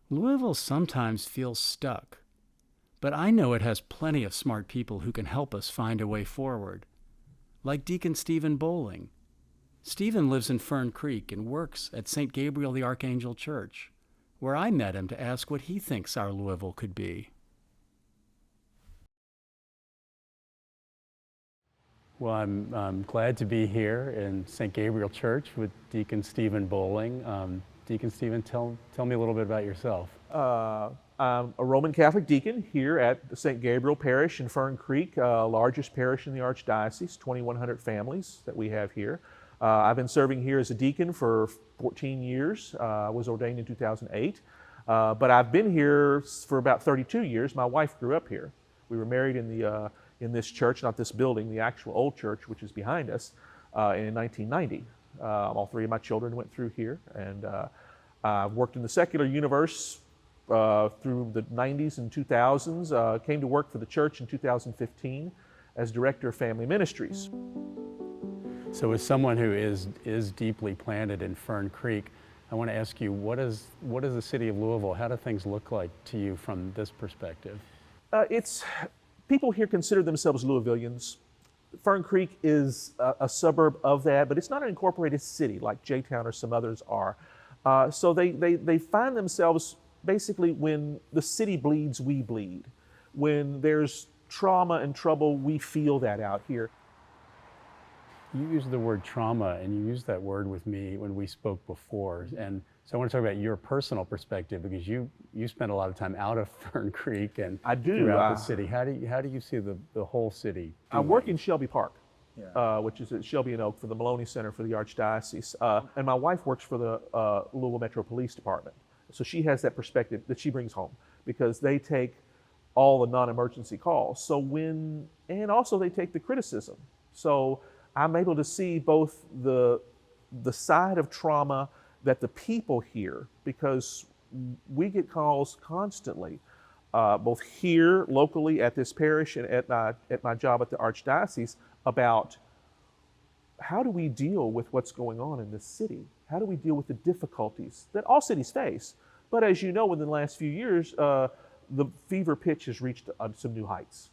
Louisville sometimes feels stuck, but I know it has plenty of smart people who can help us find a way forward, like Deacon Stephen Bowling. Stephen lives in Fern Creek and works at St. Gabriel the Archangel Church, where I met him to ask what he thinks our Louisville could be. Well, I'm glad to be here in St. Gabriel Church with Deacon Stephen Bowling. Deacon Stephen, tell me a little bit about yourself. I'm a Roman Catholic deacon here at the St. Gabriel Parish in Fern Creek, largest parish in the Archdiocese, 2,100 families that we have here. I've been serving here as a deacon for 14 years. I was ordained in 2008, but I've been here for about 32 years. My wife grew up here. We were married in this church, not this building, the actual old church, which is behind us, in 1990. All three of my children went through here, and I've worked in the secular universe through the 90s and 2000s. Came to work for the church in 2015 as Director of Family Ministries. So as someone who is deeply planted in Fern Creek, I want to ask you, what is the city of Louisville? How do things look like to you from this perspective? People here consider themselves Louisvillians. Fern Creek is a suburb of that, but it's not an incorporated city like J-Town or some others are. So they find themselves basically when the city bleeds, we bleed. When there's trauma and trouble, we feel that out here. You used the word trauma, and you used that word with me when we spoke before. And so I want to talk about your personal perspective, because you spend a lot of time out of Fern Creek and I do. Throughout the city. How do you see the whole city I doing? work in Shelby Park, which is at Shelby and Oak for the Maloney Center for the Archdiocese. And my wife works for the Louisville Metro Police Department. So she has that perspective that she brings home, because they take all the non-emergency calls. And also they take the criticism. So I'm able to see both the side of trauma that the people hear, because we get calls constantly, both here locally at this parish and at my job at the Archdiocese, about how do we deal with what's going on in this city? How do we deal with the difficulties that all cities face? But as you know, in the last few years, the fever pitch has reached some new heights.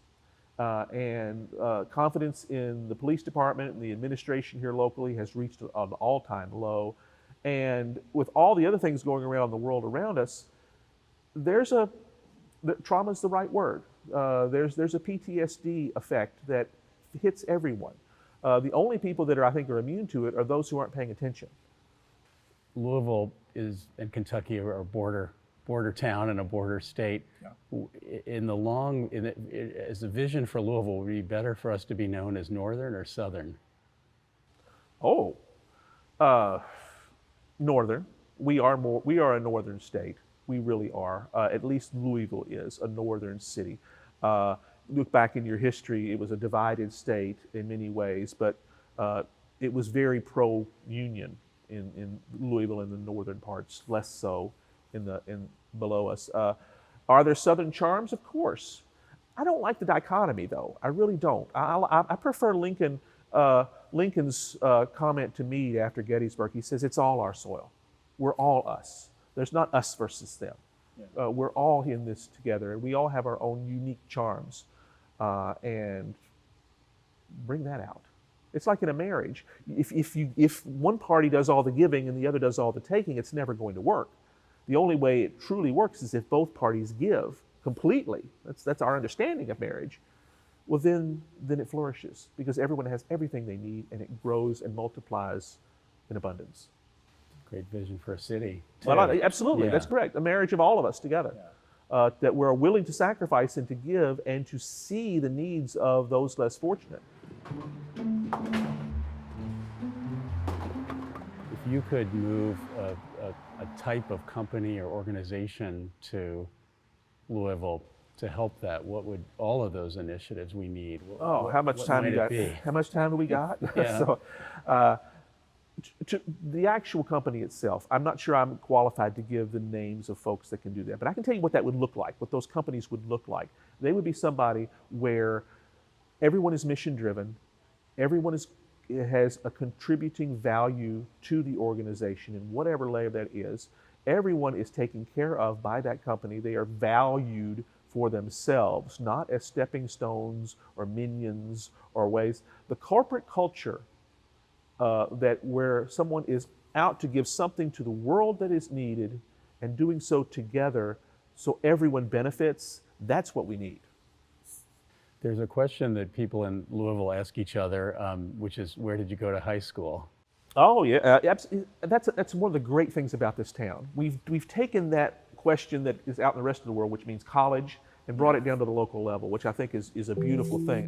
And confidence in the police department and the administration here locally has reached an all-time low. And with all the other things going around the world around us, trauma is the right word. There's a PTSD effect that hits everyone. The only people that I think are immune to it are those who aren't paying attention. Louisville and Kentucky are a border town and a border state. Yeah. As a vision for Louisville, would it be better for us to be known as Northern or Southern? Northern. We are a northern state. We really are. At least Louisville is a northern city. Look back in your history, it was a divided state in many ways, but it was very pro-union in Louisville in the northern parts, less so in below us. Are there southern charms? Of course. I don't like the dichotomy, though. I really don't. I prefer Lincoln's comment to Meade after Gettysburg. He says, it's all our soil. We're all us. There's not us versus them. Yeah. We're all in this together, and we all have our own unique charms, and bring that out. It's like in a marriage. If one party does all the giving and the other does all the taking, it's never going to work. The only way it truly works is if both parties give completely. That's our understanding of marriage. Well, then it flourishes, because everyone has everything they need, and it grows and multiplies in abundance. Great vision for a city, too. Well, absolutely, yeah. That's correct. A marriage of all of us together. Yeah. That we're willing to sacrifice and to give and to see the needs of those less fortunate. If you could move a type of company or organization to Louisville to help that, what would all of those initiatives we need? How much time you got? How much time do we got? Yeah. So, to the actual company itself, I'm not sure I'm qualified to give the names of folks that can do that, but I can tell you what that would look like, what those companies would look like. They would be somebody where everyone is mission driven, everyone has a contributing value to the organization in whatever layer that is, Everyone is taken care of by that company. They are valued for themselves, not as stepping stones or minions or ways. The corporate culture that where someone is out to give something to the world that is needed and doing so together so everyone benefits, that's what we need. There's a question that people in Louisville ask each other, which is, where did you go to high school? Oh yeah, that's one of the great things about this town. We've taken that question that is out in the rest of the world, which means college, and brought it down to the local level, which I think is a beautiful thing.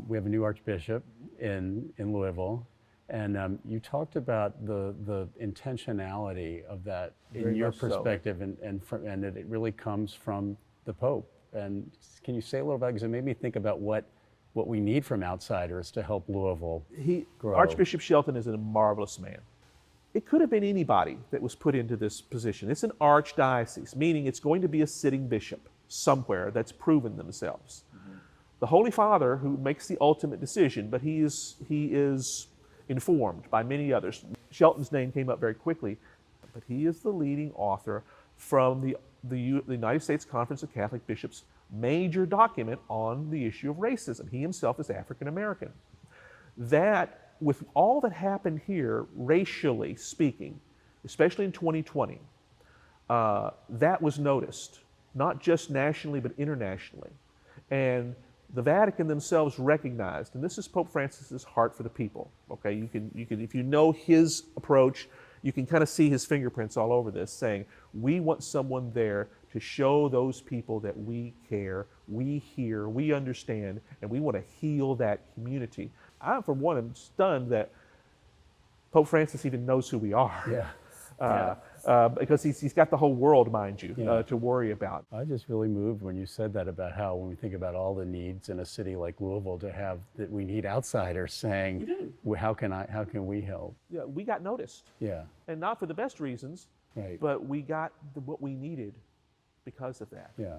We have a new archbishop in Louisville, and you talked about the intentionality of that in your perspective, and that it really comes from the Pope. And can you say a little about it? Because it made me think about what we need from outsiders to help Louisville grow. Archbishop Shelton is a marvelous man. It could have been anybody that was put into this position. It's an archdiocese, meaning it's going to be a sitting bishop somewhere that's proven themselves. The Holy Father who makes the ultimate decision, but he is informed by many others. Shelton's name came up very quickly, but he is the leading author from the United States Conference of Catholic Bishops' major document on the issue of racism. He himself is African American. That, with all that happened here, racially speaking, especially in 2020, that was noticed, not just nationally, but internationally. And the Vatican themselves recognized, and this is Pope Francis's heart for the people. Okay, you can, if you know his approach, you can kind of see his fingerprints all over this, saying, we want someone there to show those people that we care, we hear, we understand, and we want to heal that community. I, for one, am stunned that Pope Francis even knows who we are. Yeah. Because he's got the whole world, mind you, to worry about. I just really moved when you said that, about how when we think about all the needs in a city like Louisville, to have that we need outsiders saying, well, how can we help? Yeah, we got noticed. Yeah. And not for the best reasons, Right. but we got what we needed because of that. Yeah.